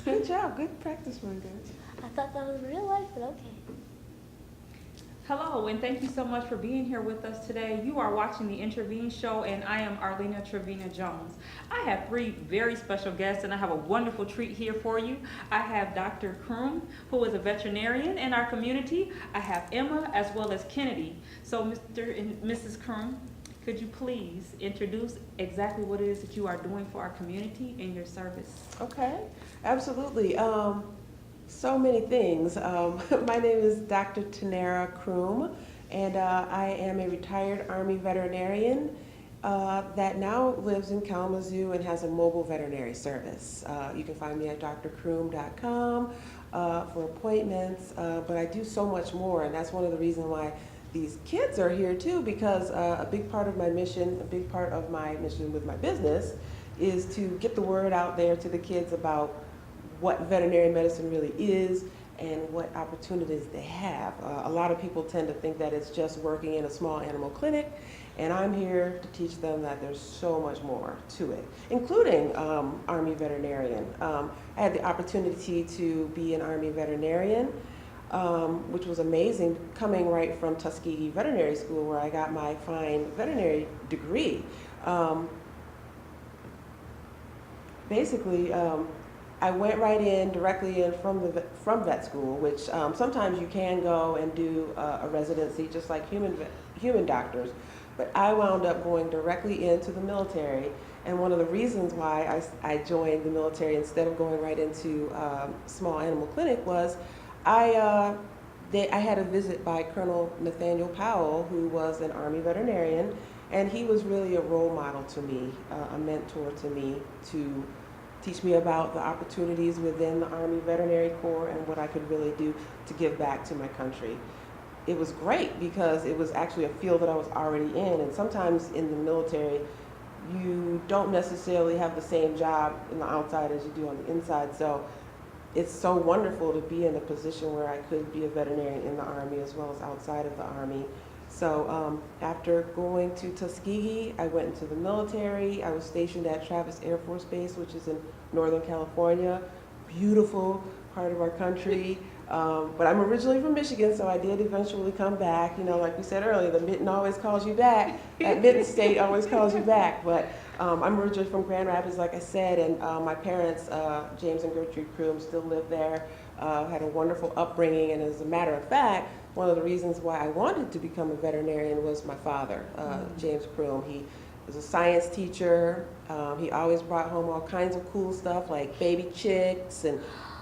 Good job. Good practice run, guys. I thought that was real life, but okay. Hello, and thank you so much for being here with us today. You are watching the Intervene Show, and I am Arlena Trevina Jones. I have three very special guests, and I have a wonderful treat here for you. I have Dr. Croom, who is a veterinarian in our community. I have Emma as well as Kennedy. So, Mr. and Mrs. Croom, could you please introduce exactly what it is that you are doing for our community in your service? Okay, absolutely. So many things. My name is Dr. Turnera Croom, and I am a retired Army veterinarian that now lives in Kalamazoo and has a mobile veterinary service. You can find me at drcroom.com for appointments, but I do so much more, and that's one of the reasons why these kids are here too, because a big part of my mission with my business is to get the word out there to the kids about what veterinary medicine really is and what opportunities they have. A lot of people tend to think that it's just working in a small animal clinic, and I'm here to teach them that there's so much more to it, including Army Veterinarian. I had the opportunity to be an Army Veterinarian, which was amazing, coming right from Tuskegee Veterinary School, where I got my fine veterinary degree. Basically, I went right in, directly in from vet school, which sometimes you can go and do a residency just like human doctors, but I wound up going directly into the military. And one of the reasons why I joined the military instead of going right into small animal clinic was I had a visit by Colonel Nathaniel Powell, who was an Army veterinarian, and he was really a role model to me, a mentor to me, to teach me about the opportunities within the Army Veterinary Corps and what I could really do to give back to my country. It was great because it was actually a field that I was already in, and sometimes in the military you don't necessarily have the same job in the outside as you do on the inside, so it's so wonderful to be in a position where I could be a veterinarian in the Army as well as outside of the Army. So after going to Tuskegee, I went into the military. I was stationed at Travis Air Force Base, which is in Northern California. Beautiful part of our country. But I'm originally from Michigan, so I did eventually come back. You know, like we said earlier, the mitten always calls you back. That mitten state always calls you back. But I'm originally from Grand Rapids, like I said, and my parents, James and Gertrude Croom, still live there. Had a wonderful upbringing, and as a matter of fact, one of the reasons why I wanted to become a veterinarian was my father, James Croom. He was a science teacher. He always brought home all kinds of cool stuff like baby chicks and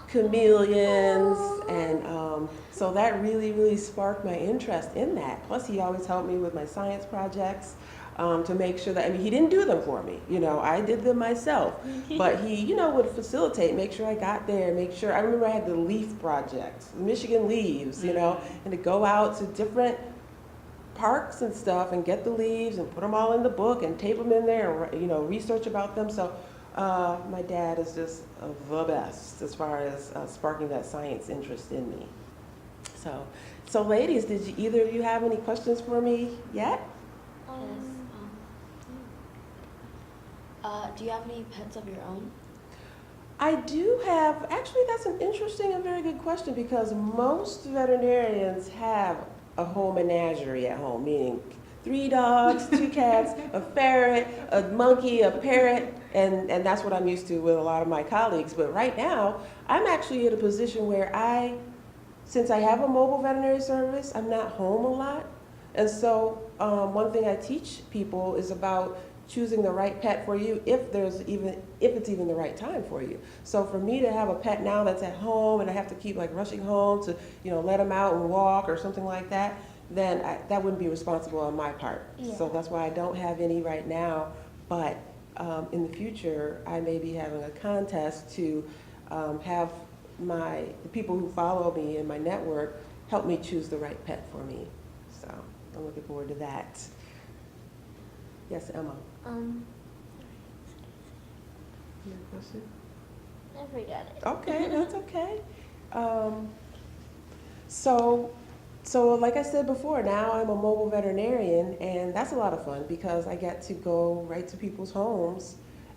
chameleons, and so that really sparked my interest in that. Plus, he always helped me with my science projects to make sure that, I mean, he didn't do them for me, you know, I did them myself, but he, you know, would facilitate, make sure I got there, make sure, I remember I had the leaf project, Michigan leaves, you know, and to go out to different parks and stuff and get the leaves and put them all in the book and tape them in there and, you know, research about them. So my dad is just the best as far as sparking that science interest in me. So ladies, did either of you have any questions for me yet? Do you have any pets of your own? I do have, actually that's an interesting and very good question, because most veterinarians have a whole menagerie at home, meaning 3 dogs, 2 cats, a ferret, a monkey, a parrot, and that's what I'm used to with a lot of my colleagues. But right now, I'm actually in a position where since I have a mobile veterinary service, I'm not home a lot. And so one thing I teach people is about choosing the right pet for you if it's even the right time for you. So for me to have a pet now that's at home and I have to keep like rushing home to, you know, let them out and walk or something like that, then that wouldn't be responsible on my part. Yeah. So that's why I don't have any right now. But in the future, I may be having a contest to have the people who follow me in my network help me choose the right pet for me. So I'm looking forward to that. Yes, Emma. You have a question? I forgot it. Okay, that's okay. So like I said before, now I'm a mobile veterinarian, and that's a lot of fun because I get to go right to people's homes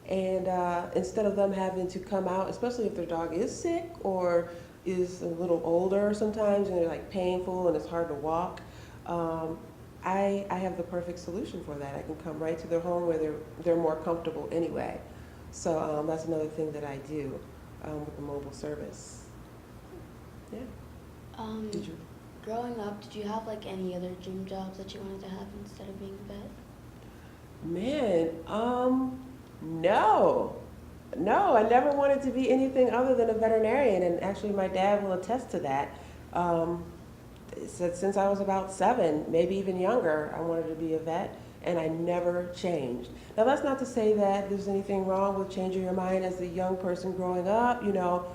And instead of them having to come out, especially if their dog is sick or is a little older sometimes and they're like painful and it's hard to walk, I have the perfect solution for that. I can come right to their home where they're more comfortable anyway. So that's another thing that I do with the mobile service. Yeah. Did you? Growing up, did you have like any other dream jobs that you wanted to have instead of being a vet? Man, no. No, I never wanted to be anything other than a veterinarian, and actually my dad will attest to that. Since I was about 7, maybe even younger, I wanted to be a vet, and I never changed. Now that's not to say that there's anything wrong with changing your mind as a young person growing up. You know,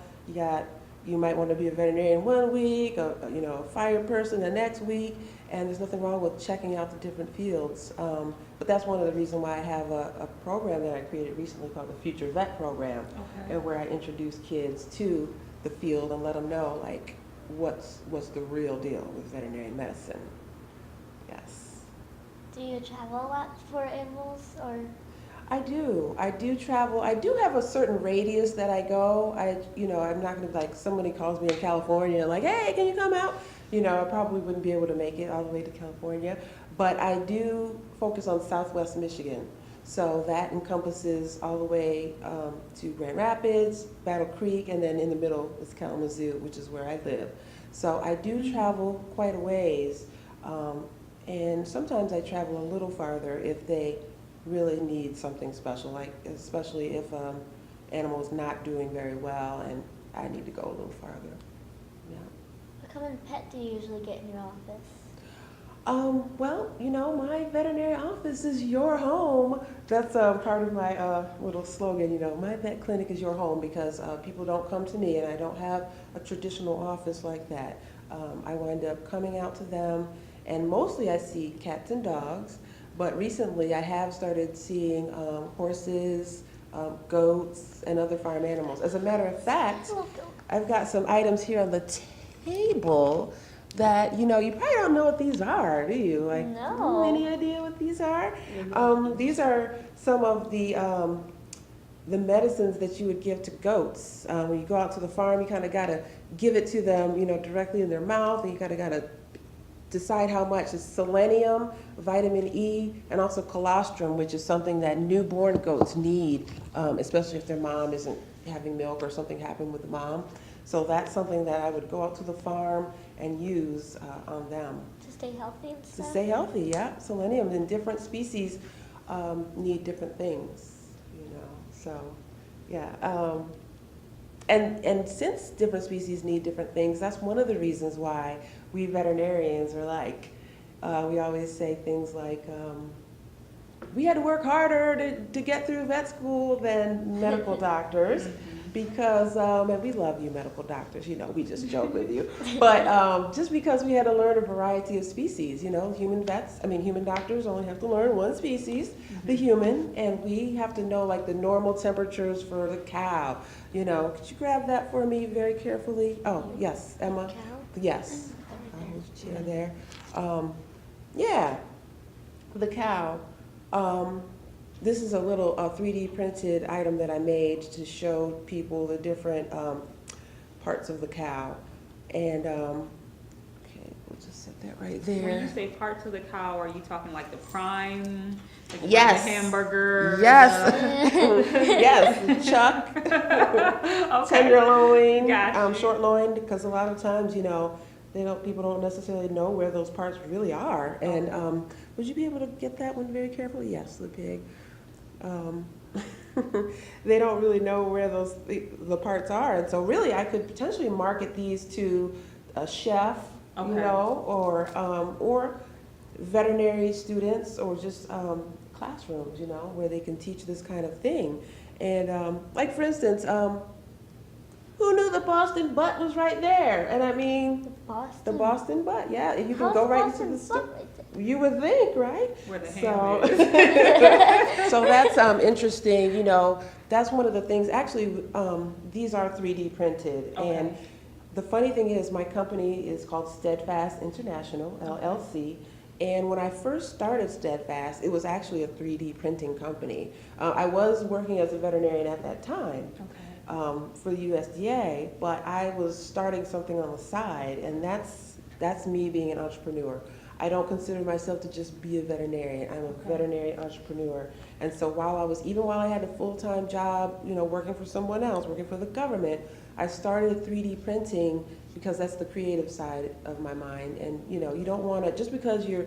you might want to be a veterinarian one week, a fire person the next week, and there's nothing wrong with checking out the different fields. But that's one of the reasons why I have a program that I created recently called the Future Vet Program, and where I introduce kids to the field and let them know like what's the real deal with veterinary medicine. Yes. Do you travel a lot for animals, or? I do travel. I do have a certain radius that I go. I'm not gonna, like, somebody calls me in California like, hey, can you come out? I probably wouldn't be able to make it all the way to California, but I do focus on Southwest Michigan. So that encompasses all the way to Grand Rapids, Battle Creek, and then in the middle is Kalamazoo, which is where I live. So I do travel quite a ways, and sometimes I travel a little farther if they really need something special, like especially if animal is not doing very well and I need to go a little farther. Yeah. What kind of pet do you usually get in your office? Well, my veterinary office is your home. That's part of my little slogan, my vet clinic is your home, because people don't come to me and I don't have a traditional office like that. I wind up coming out to them, and mostly I see cats and dogs, but recently I have started seeing horses, goats, and other farm animals. As a matter of fact, I've got some items here on the table that, you probably don't know what these are, do you? Like, No. Any idea what these are? These are some of the medicines that you would give to goats. When you go out to the farm, you kind of got to give it to them, directly in their mouth, and you kind of got to decide how much. It's selenium, vitamin E, and also colostrum, which is something that newborn goats need, especially if their mom isn't having milk or something happened with the mom. So that's something that I would go out to the farm and use on them. To stay healthy and stuff? To stay healthy, yeah. Selenium in different species need different things, so yeah. And since different species need different things, that's one of the reasons why we veterinarians are like, we always say things like, we had to work harder to get through vet school than medical doctors, because, and we love you medical doctors, we just joke with you, but just because we had to learn a variety of species, human doctors only have to learn one species, the human, and we have to know like the normal temperatures for the cow. Could you grab that for me very carefully? Oh, yes, Emma. Cow? Yes. Chair there. Yeah, the cow. This is a little 3D printed item that I made to show people the different parts of the cow. And, okay, we'll just set that right there. When you say parts of the cow, are you talking like the prime? Like Yes. The hamburger? Yes. Yes, chuck, Okay. tenderloin, Gotcha. short loin, because a lot of times, people don't necessarily know where those parts really are. And would you be able to get that one very carefully? Yes, the pig. They don't really know where the parts are, and so really I could potentially market these to a chef, Okay. or veterinary students, or just classrooms, where they can teach this kind of thing. And like for instance, who knew the Boston butt was right there? And I mean, Boston? the Boston butt, yeah. You can How's go right Boston into the butt store. right there? You would think, right? Where the So, ham is. so that's interesting. That's one of the things. Actually, these are 3D printed, Okay. and the funny thing is, my company is called Steadfast International LLC, And when I first started Steadfast, it was actually a 3D printing company. I was working as a veterinarian at that time for the USDA, but I was starting something on the side, and that's me being an entrepreneur. I don't consider myself to just be a veterinarian. I'm a veterinary entrepreneur. And so even while I had a full-time job, working for someone else, working for the government, I started 3D printing because that's the creative side of my mind. And you don't want to, just because you're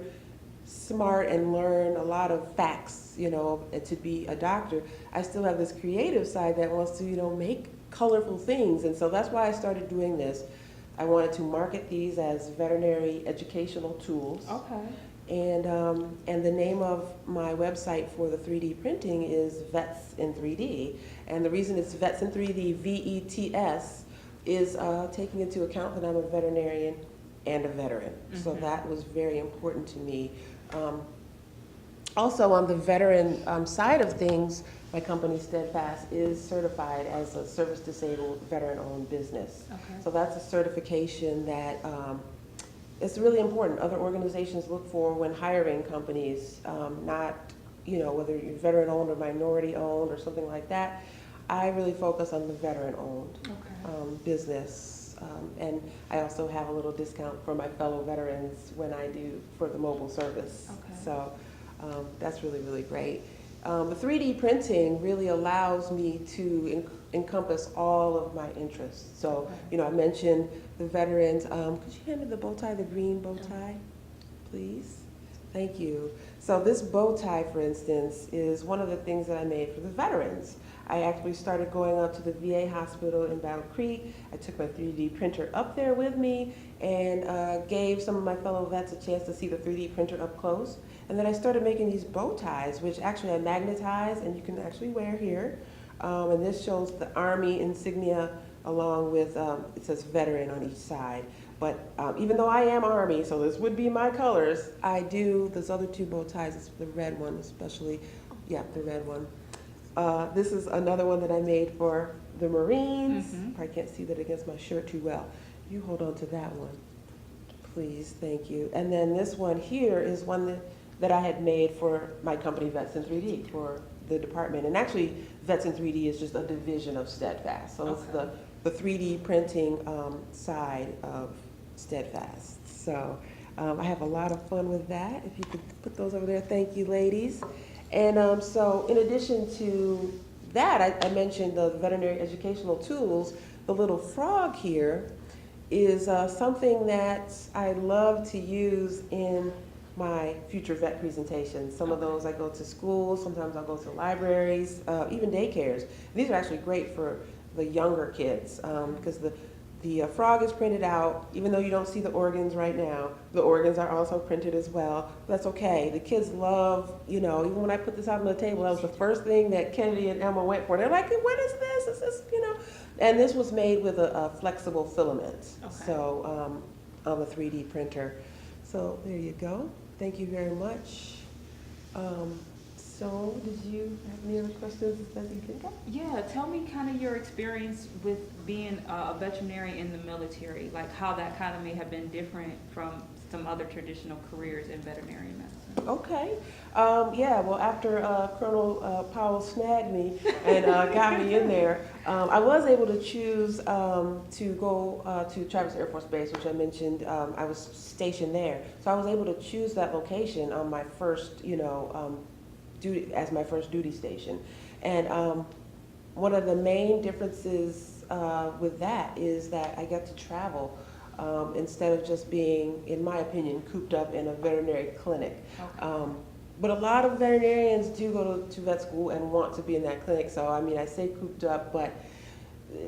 smart and learn a lot of facts, and to be a doctor, I still have this creative side that wants to, make colorful things. And so that's why I started doing this. I wanted to market these as veterinary educational tools. Okay. And the name of my website for the 3D printing is Vets in 3D. And the reason it's Vets in 3D, VETS, is taking into account that I'm a veterinarian and a veteran. So that was very important to me. Also, on the veteran side of things, my company Steadfast is certified as a service-disabled veteran-owned business. Okay. So that's a certification that it's really important. Other organizations look for when hiring companies, not whether you're veteran-owned or minority-owned or something like that. I really focus on the veteran-owned business, and I also have a little discount for my fellow veterans when I do for the mobile service. Okay. So that's really, really great. The 3D printing really allows me to encompass all of my interests. So, I mentioned the veterans. Could you hand me the bow tie, the green bow tie, please? Thank you. So this bow tie, for instance, is one of the things that I made for the veterans. I actually started going up to the VA hospital in Battle Creek. I took my 3D printer up there with me and gave some of my fellow vets a chance to see the 3D printer up close. And then I started making these bow ties, which actually I magnetize and you can actually wear here. And this shows the Army insignia along with, it says veteran on each side. But even though I am Army, so this would be my colors, I do, those other two bow ties, it's the red one especially, yeah, the red one. This is another one that I made for the Marines. I can't see that against my shirt too well. You hold on to that one, please, thank you. And then this one here is one that I had made for my company, Vets in 3D, for the department. And actually, Vets in 3D is just a division of Steadfast. So it's the 3D printing side of Steadfast. So I have a lot of fun with that. If you could put those over there, thank you, ladies. And so in addition to that, I mentioned the veterinary educational tools. The little frog here is something that I love to use in my future vet presentations. Some of those I go to schools, sometimes I'll go to libraries, even daycares. These are actually great for the younger kids because the frog is printed out. Even though you don't see the organs right now, the organs are also printed as well. That's okay. The kids love, even when I put this out on the table, that was the first thing that Kennedy and Emma went for. They're like, what is this? Is this, And this was made with a flexible filament. So on the 3D printer. So there you go. Thank you very much. So, did you have any other questions that you think of? Yeah, tell me kind of your experience with being a veterinarian in the military, like how that kind of may have been different from some other traditional careers in veterinary medicine. Okay. Yeah, well, after Colonel Powell snagged me and got me in there, I was able to choose to go to Travis Air Force Base, which I mentioned. I was stationed there. So I was able to choose that location on my first, duty, as my first duty station. And one of the main differences with that is that I get to travel instead of just being, in my opinion, cooped up in a veterinary clinic. Okay. But a lot of veterinarians do go to vet school and want to be in that clinic. So, I mean, I say cooped up, but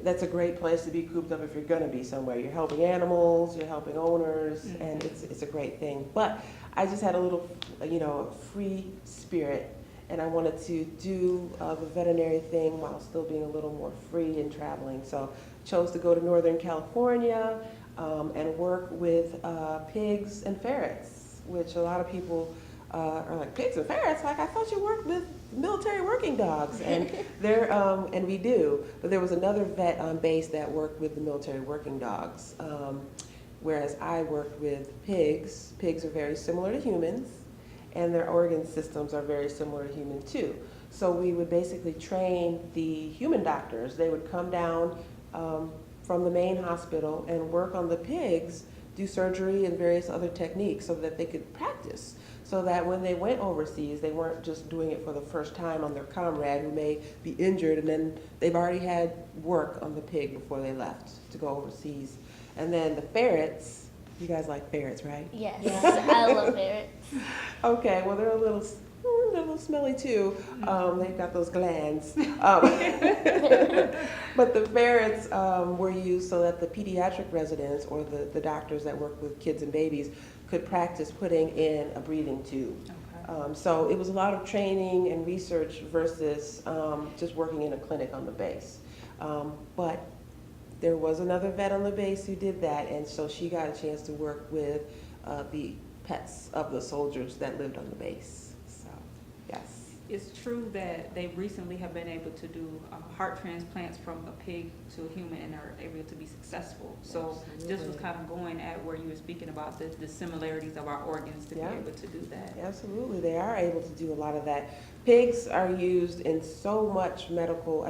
that's a great place to be cooped up if you're going to be somewhere. You're helping animals, you're helping owners, and it's a great thing. But I just had a little, free spirit, and I wanted to do the veterinary thing while still being a little more free and traveling. So chose to go to Northern California and work with pigs and ferrets, which a lot of people are like, pigs and ferrets? Like, I thought you worked with military working dogs. And they're, and we do. But there was another vet on base that worked with the military working dogs. whereas I worked with pigs. Pigs are very similar to humans, and their organ systems are very similar to human too. So we would basically train the human doctors. They would come down from the main hospital and work on the pigs, do surgery and various other techniques so that they could practice. So that when they went overseas, they weren't just doing it for the first time on their comrade who may be injured, and then they've already had work on the pig before they left to go overseas. And then the ferrets, you guys like ferrets, right? Yes, Yeah. I love ferrets. Okay, well they're a little smelly too. They've got those glands. But the ferrets were used so that the pediatric residents or the doctors that work with kids and babies could practice putting in a breathing tube. Okay. So it was a lot of training and research versus just working in a clinic on the base. But there was another vet on the base who did that, and so she got a chance to work with the pets of the soldiers that lived on the base. So, yes. It's true that they recently have been able to do heart transplants from a pig to a human and are able to be successful. So this was kind of going at where you were speaking about the similarities of our organs to Yeah. be able to do that. Absolutely, they are able to do a lot of that. Pigs are used in so much medical,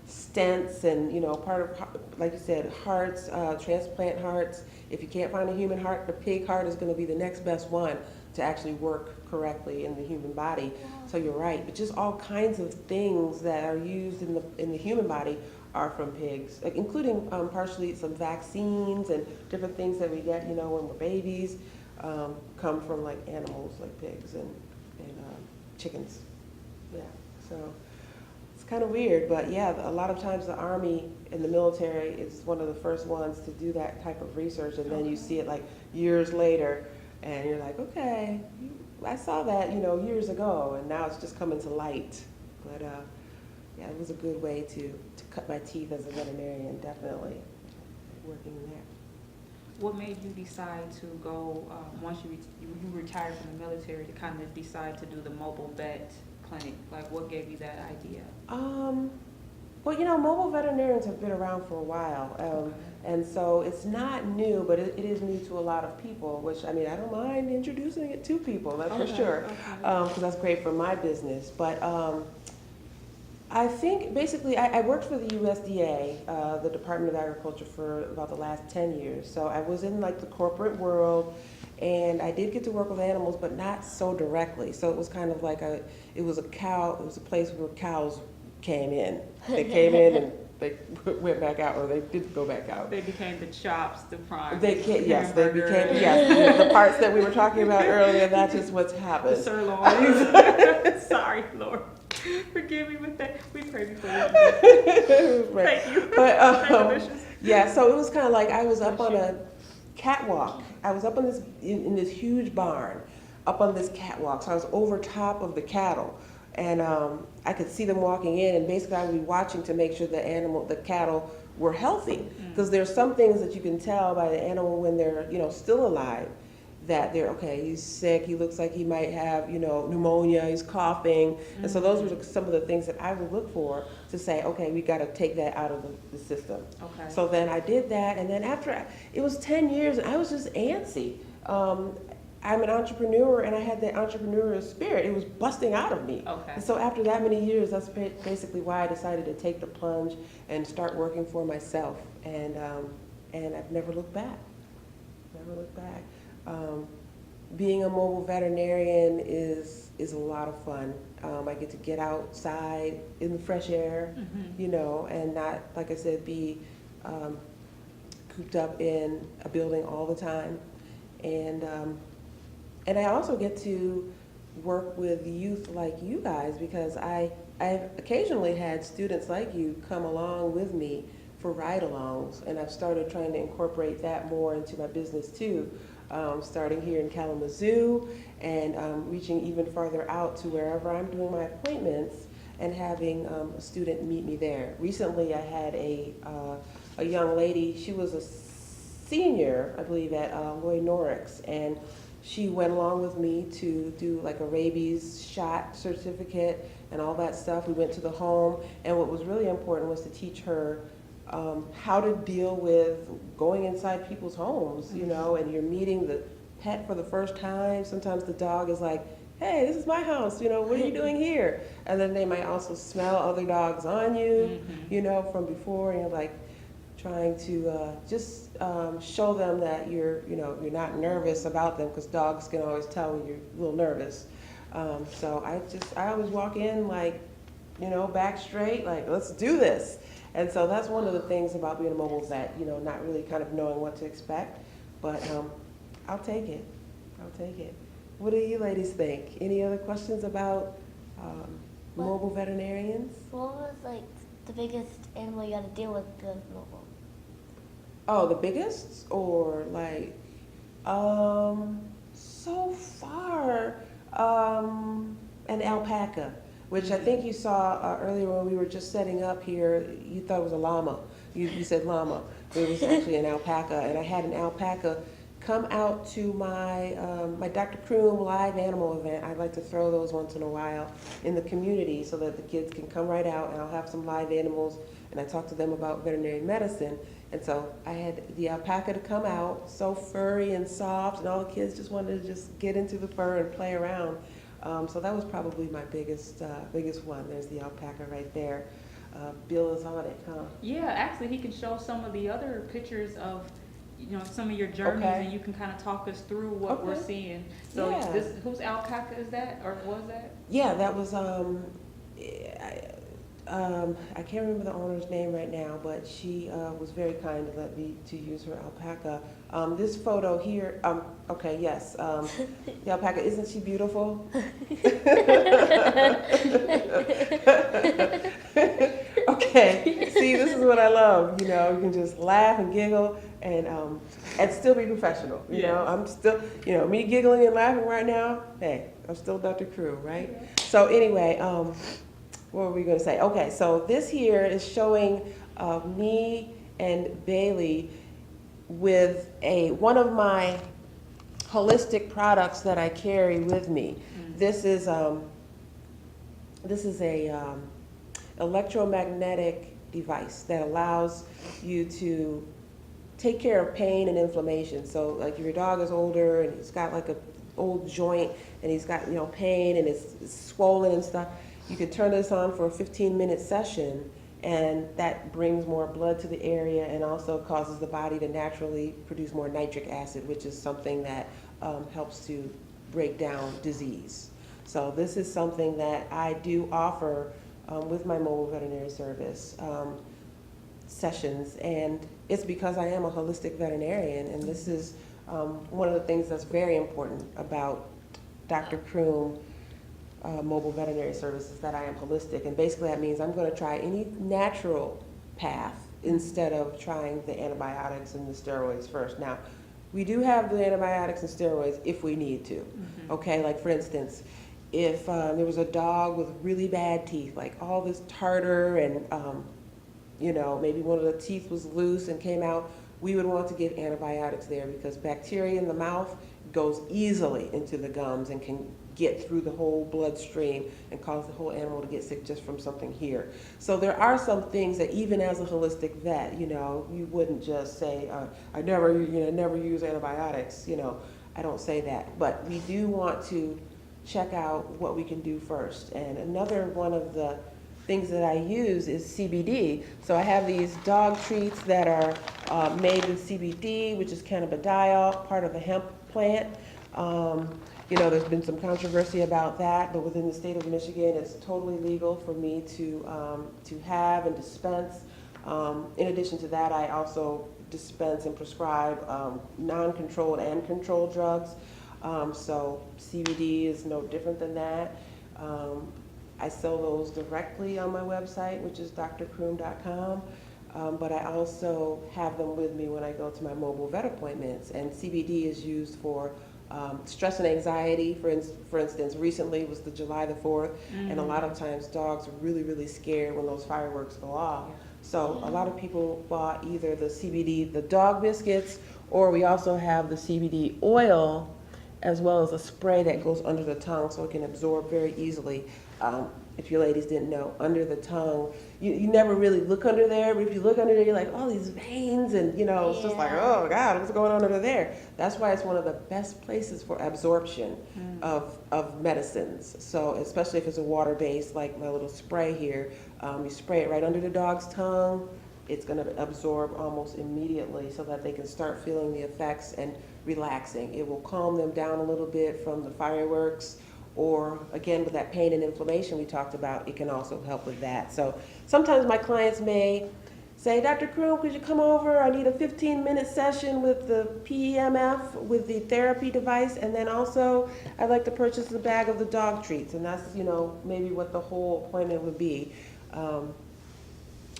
stents and, part of, like you said, hearts, transplant hearts. If you can't find a human heart, the pig heart is going to be the next best one to actually work correctly in the human body. So you're right, but just all kinds of things that are used in the human body are from pigs, like including partially some vaccines and different things that we get, when we're babies, come from like animals like pigs and chickens. Yeah, so it's kind of weird, but yeah, a lot of times the Army and the military is one of the first ones to do that type of research, and then you see it like years later, and you're like, okay, I saw that, years ago, and now it's just coming to light. But yeah, it was a good way to cut my teeth as a veterinarian, definitely, working there. What made you decide to go, once you retired from the military, to kind of decide to do the mobile vet clinic? Like, what gave you that idea? Well, mobile veterinarians have been around for a while, Okay. and so it's not new, but it is new to a lot of people, which, I don't mind introducing it to people, that's for sure, because that's great for my business. But I think, basically, I worked for the USDA, the Department of Agriculture, for about the last 10 years, so I was in, like, the corporate world, and I did get to work with animals, but not so directly, so it was kind of like it was a place where cows came in. They came in and they went back out, or they didn't go back out. They became the chops, the fries. They became, hamburger. the parts that we were talking about earlier, that's just what's The happened. sirloin. Sorry, Lord. Forgive me with that. We pray before you. Right. Thank you. But, Delicious. yeah, so it was kind of like I was up on a catwalk. I was up on this, in this huge barn, up on this catwalk. So I was over top of the cattle. And I could see them walking in, and basically I would be watching to make sure the cattle were healthy. Because there's some things that you can tell by the animal when they're, still alive, that they're, okay, he's sick, he looks like he might have, pneumonia, he's coughing. And so those were some of the things that I would look for to say, okay, we got to take that out of the system. Okay. So then I did that, and then it was 10 years, and I was just antsy. I'm an entrepreneur, and I had that entrepreneurial spirit. It was busting out of me. Okay. And so after that many years, that's basically why I decided to take the plunge and start working for myself. And I've never looked back. Never looked back. Being a mobile veterinarian is a lot of fun. I get to get outside in the fresh air, and not, like I said, be cooped up in a building all the time. And I also get to work with youth like you guys, because I've occasionally had students like you come along with me for ride-alongs, and I've started trying to incorporate that more into my business too, starting here in Kalamazoo and reaching even farther out to wherever I'm doing my appointments and having a student meet me there. Recently I had a young lady, she was a senior, I believe, at Lloyd Norrix, and she went along with me to do like a rabies shot certificate and all that stuff. We went to the home, and what was really important was to teach her how to deal with going inside people's homes, you know, and you're meeting the pet for the first time. Sometimes the dog is like, hey, this is my house, you know, what are you doing here? And then they might also smell other dogs on you, you know, from before, and you're like trying to just show them that you're not nervous about them, because dogs can always tell when you're a little nervous. So I always walk in like, you know, back straight, like, let's do this. And so that's one of the things about being a mobile vet, you know, not really kind of knowing what to expect, but I'll take it. I'll take it. What do you ladies think? Any other questions about mobile veterinarians? What was like the biggest animal you had to deal with the mobile? Oh, the biggest? Or like, so far, an alpaca, which I think you saw earlier when we were just setting up here. You thought it was a llama. You said llama. It was actually an alpaca, and I had an alpaca come out to my my Dr. Croom live animal event. I like to throw those once in a while in the community so that the kids can come right out, and I'll have some live animals, and I talk to them about veterinary medicine. And so I had the alpaca to come out, so furry and soft, and all the kids just wanted to just get into the fur and play around. So that was probably my biggest one. There's the alpaca right there. Bill is on it, huh? Yeah, actually, he can show some of the other pictures of, you know, some of your journeys, Okay. and you can kind of talk us through what we're Okay. seeing. So Yeah. whose alpaca is that, or was that? Yeah, that was I can't remember the owner's name right now, but she was very kind to let me to use her alpaca. This photo here, okay, yes, the alpaca, isn't she beautiful? Okay, see, this is what I love. You know, you can just laugh and giggle and still be professional. You know, I'm still, you know, me giggling and laughing right now. Hey, I'm still Dr. Crew, right? So anyway, what were we going to say? Okay, so this here is showing me and Bailey with one of my holistic products that I carry with me. This is a electromagnetic device that allows you to take care of pain and inflammation. So like if your dog is older and he's got like a old joint and he's got, you know, pain and it's swollen and stuff, you can turn this on for a 15-minute session, and that brings more blood to the area and also causes the body to naturally produce more nitric acid, which is something that helps to break down disease. So this is something that I do offer with my mobile veterinary service sessions, and it's because I am a holistic veterinarian, and this is one of the things that's very important about Dr. Croom mobile veterinary services, that I am holistic, and basically that means I'm going to try any natural path instead of trying the antibiotics and the steroids first. Now, we do have the antibiotics and steroids if we need to. Okay, like for instance, if there was a dog with really bad teeth, like all this tartar and you know, maybe one of the teeth was loose and came out, we would want to give antibiotics there, because bacteria in the mouth goes easily into the gums and can get through the whole bloodstream and cause the whole animal to get sick just from something here. So there are some things that even as a holistic vet, you know, you wouldn't just say, I never use antibiotics, you know, I don't say that. But we do want to check out what we can do first. And another one of the things that I use is CBD. So I have these dog treats that are made with CBD, which is cannabidiol, part of a hemp plant. You know, there's been some controversy about that, but within the state of Michigan, it's totally legal for me to have and dispense. In addition to that, I also dispense and prescribe non-controlled and controlled drugs. So CBD is no different than that. I sell those directly on my website, which is drcroom.com. But I also have them with me when I go to my mobile vet appointments. And CBD is used for stress and anxiety. For instance, recently was the July the 4th, and a lot of times dogs are really, really scared when those fireworks go off. So a lot of people bought either the CBD, the dog biscuits, or we also have the CBD oil, as well as a spray that goes under the tongue so it can absorb very easily. if you ladies didn't know, under the tongue. You never really look under there, but if you look under there, you're like, oh, these veins, and it's just like, Yeah. oh God, what's going on under there? That's why it's one of the best places for absorption of medicines. So especially if it's a water-based, like my little spray here, you spray it right under the dog's tongue. It's going to absorb almost immediately so that they can start feeling the effects and relaxing. It will calm them down a little bit from the fireworks, or again with that pain and inflammation we talked about, it can also help with that. So sometimes my clients may say, Dr. Croom, could you come over? I need a 15-minute session with the PEMF, with the therapy device, and then also I'd like to purchase a bag of the dog treats, and that's maybe what the whole appointment would be.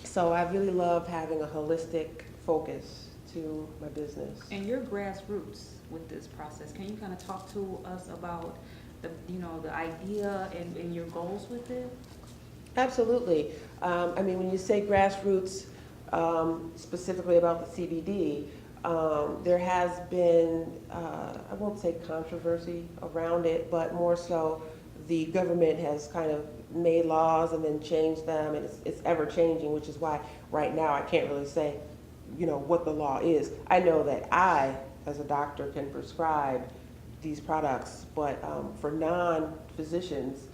So I really love having a holistic focus to my business. And your grassroots with this process, can you kind of talk to us about the idea and your goals with it? Absolutely. I mean, when you say grassroots, specifically about the CBD, there has been, I won't say controversy around it, but more so the government has kind of made laws and then changed them, and it's ever changing, which is why right now I can't really say, what the law is. I know that I, as a doctor, can prescribe these products, but for non-physicians,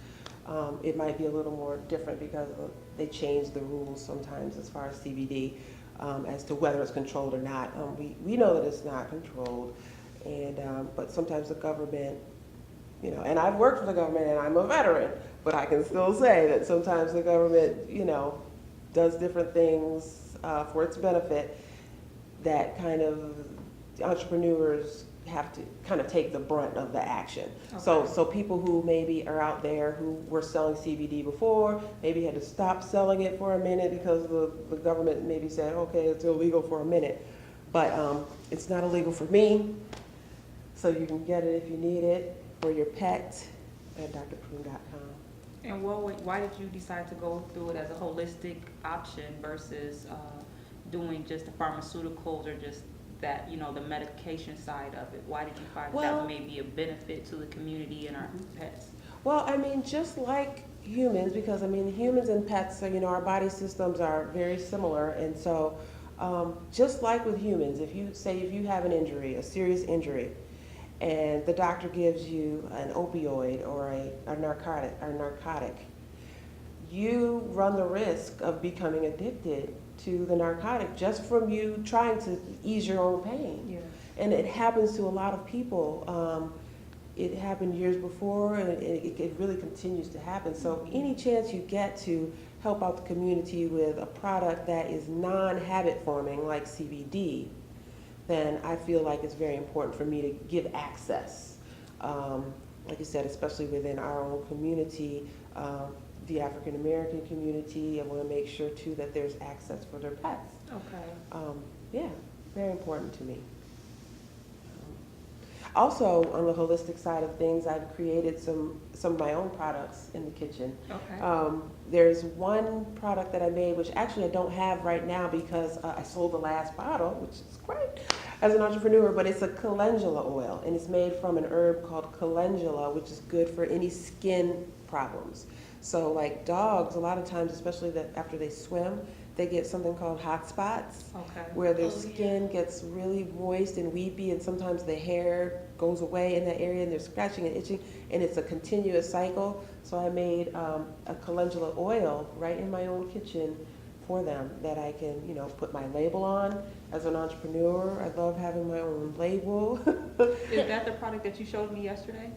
it might be a little more different because they change the rules sometimes as far as CBD, as to whether it's controlled or not. We know that it's not controlled, and but sometimes the government, and I've worked for the government and I'm a veteran, but I can still say that sometimes the government, does different things for its benefit that kind of entrepreneurs have to kind of take the brunt of the action. Okay. So people who maybe are out there who were selling CBD before, maybe had to stop selling it for a minute because the government maybe said, okay, it's illegal for a minute. But it's not illegal for me, so you can get it if you need it for your pet at drcroom.com. And why did you decide to go through it as a holistic option versus doing just the pharmaceuticals or just that, the medication side of it? Why did you find that may be a benefit to the community and our pets? Well, I mean, just like humans, because I mean, humans and pets, our body systems are very similar, and so just like with humans, if you have an injury, a serious injury, and the doctor gives you an opioid or a narcotic, you run the risk of becoming addicted to the narcotic just from you trying to ease your own pain. Yeah. And it happens to a lot of people. It happened years before, and it really continues to happen. So any chance you get to help out the community with a product that is non-habit forming, like CBD, then I feel like it's very important for me to give access. Like you said, especially within our own community, the African American community, I want to make sure too that there's access for their pets. Okay. Yeah, very important to me. Also, on the holistic side of things, I've created some of my own products in the kitchen. Okay. There's one product that I made, which actually I don't have right now because I sold the last bottle, which is great as an entrepreneur, but it's a calendula oil, and it's made from an herb called calendula, which is good for any skin problems. So like dogs, a lot of times, especially that after they swim, they get something called hot spots, Okay. where their skin gets really moist and weepy, and sometimes the hair goes away in that area and they're scratching and itching, and it's a continuous cycle. So I made a calendula oil right in my own kitchen for them that I can, put my label on. As an entrepreneur, I love having my own label. Is that the product that you showed me yesterday?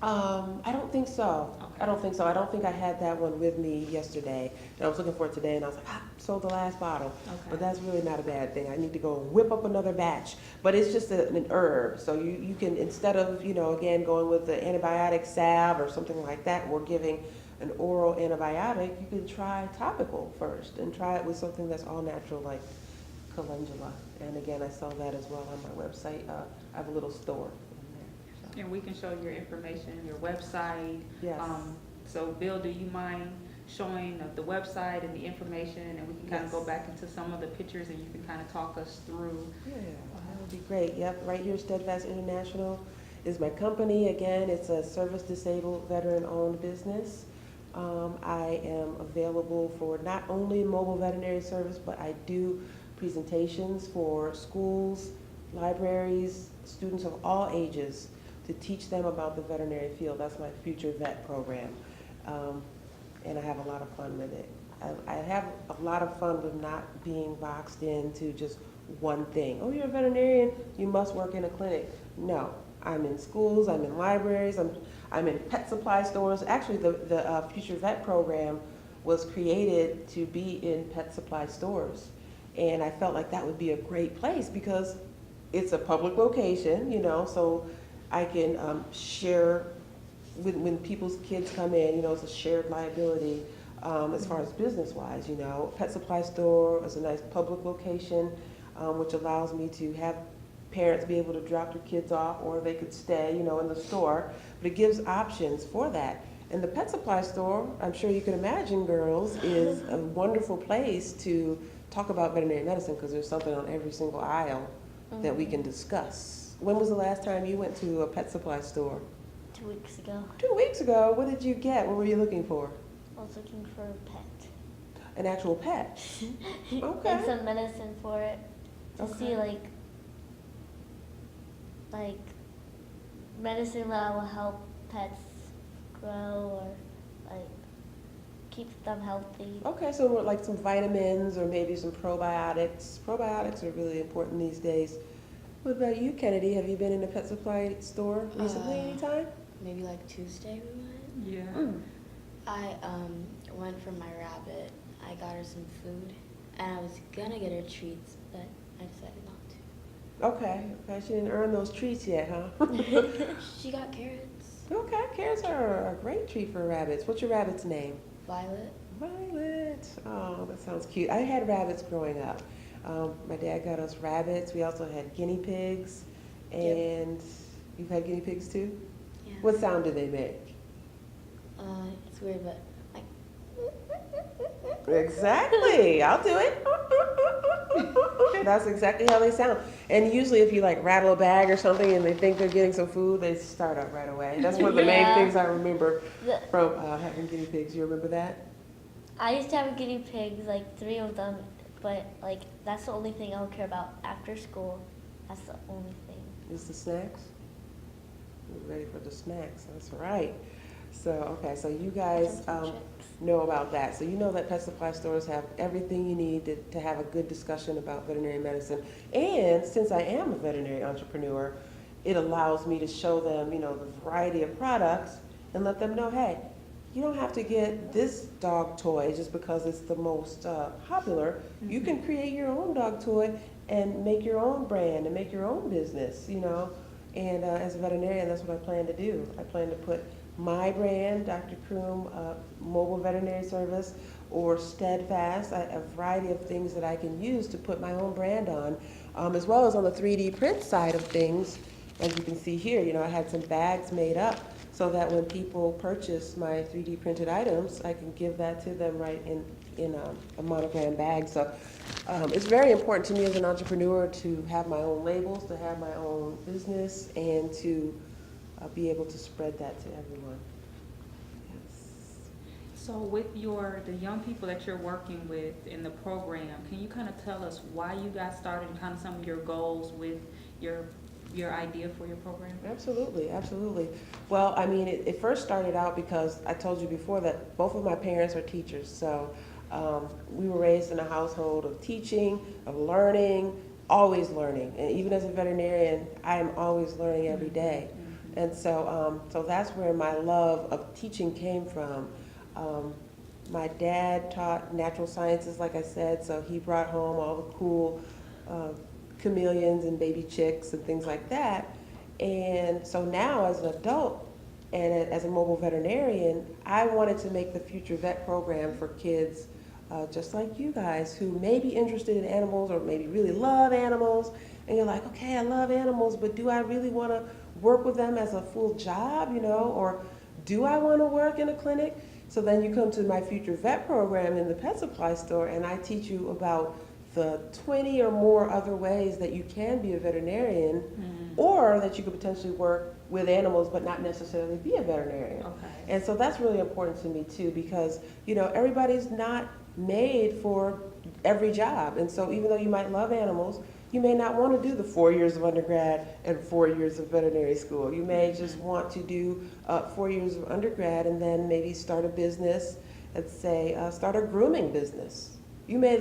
I don't think so. Okay. I don't think so. I don't think I had that one with me yesterday. And I was looking for it today, and I was like, sold the last bottle. Okay. But that's really not a bad thing. I need to go whip up another batch. But it's just an herb. So you can, instead of, again, going with the antibiotic salve or something like that, or giving an oral antibiotic, you can try topical first and try it with something that's all natural, like calendula. And again, I sell that as well on my website. I have a little store in there. So. And we can show your information, your website. Yes. So Bill, do you mind showing the website and the information, and we can kind of go back into some of the pictures and you can kind of talk us through. Yeah, that would be great. Yep, right here, Steadfast International is my company. Again, it's a service disabled veteran owned business. I am available for not only mobile veterinary service, but I do presentations for schools, libraries, students of all ages to teach them about the veterinary field. That's my Future Vet program. And I have a lot of fun with it. I have a lot of fun with not being boxed into just one thing. Oh, you're a veterinarian, you must work in a clinic. No, I'm in schools, I'm in libraries, I'm in pet supply stores. Actually, the Future Vet program was created to be in pet supply stores. And I felt like that would be a great place because it's a public location, you know, so I can share when people's kids come in, you know, it's a shared liability as far as business-wise, you know. Pet supply store is a nice public location, which allows me to have parents be able to drop their kids off, or they could stay, you know, in the store. But it gives options for that. And the pet supply store, I'm sure you can imagine, girls, is a wonderful place to talk about veterinary medicine because there's something on every single aisle that we can discuss. When was the last time you went to a pet supply store? 2 weeks ago. 2 weeks ago. What did you get? What were you looking for? I was looking for a pet. An actual pet? Okay. And some medicine for it to see like medicine that will help pets grow or like keep them healthy. Okay, so like some vitamins or maybe some probiotics. Probiotics are really important these days. What about you, Kennedy? Have you been in a pet supply store recently anytime? Maybe like Tuesday we went. Yeah. I went for my rabbit. I got her some food, and I was gonna get her treats, but I decided not Okay, she didn't earn those treats yet, huh? to. She got carrots. Okay, carrots are a great treat for rabbits. What's your rabbit's name? Violet. Violet. Oh, that sounds cute. I had rabbits growing up. My dad got us rabbits. We also had guinea pigs. And you've had guinea pigs too? Yeah. What sound do they make? It's weird, but like. Exactly. I'll do it. That's exactly how they sound. And usually if you like rattle a bag or something and they think they're getting some food, they start up right away. That's one of the main things I remember from having guinea pigs. You remember that? I used to have guinea pigs, like 3 of them, but like that's the only thing I would care about after school. That's the only thing. Is the snacks? We're ready for the snacks. That's right. So, okay, so you guys know about that. So you know that pet supply stores have everything you need to have a good discussion about veterinary medicine. And since I am a veterinary entrepreneur, it allows me to show them, you know, the variety of products and let them know, hey, you don't have to get this dog toy just because it's the most popular. You can create your own dog toy and make your own brand and make your own business, you know. And as a veterinarian, that's what I plan to do. I plan to put my brand, Dr. Croom, Mobile Veterinary Service, or Steadfast, a variety of things that I can use to put my own brand on, as well as on the 3D print side of things. As you can see here, you know, I had some bags made up so that when people purchase my 3D printed items, I can give that to them right in a monogram bag. So it's very important to me as an entrepreneur to have my own labels, to have my own business, and to be able to spread that to everyone. Yes. So with the young people that you're working with in the program, can you kind of tell us why you got started and kind of some of your goals with your idea for your program? Absolutely, absolutely. Well, I mean, it first started out because I told you before that both of my parents are teachers. So we were raised in a household of teaching, of learning, always learning. And even as a veterinarian, I am always learning every day. And so, so that's where my love of teaching came from. My dad taught natural sciences, like I said, so he brought home all the cool chameleons and baby chicks and things like that. And so now as an adult and as a mobile veterinarian, I wanted to make the Future Vet program for kids just like you guys who may be interested in animals or maybe really love animals. And you're like, okay, I love animals, but do I really want to work with them as a full job, you know, or do I want to work in a clinic? So then you come to my Future Vet program in the pet supply store and I teach you about the 20 or more other ways that you can be a veterinarian, or that you could potentially work with animals but not necessarily be a veterinarian. Okay. And so that's really important to me too, because everybody's not made for every job. And so even though you might love animals, you may not want to do the 4 years of undergrad and 4 years of veterinary school. You may just want to do 4 years of undergrad and then maybe start a business, let's say start a grooming business. You may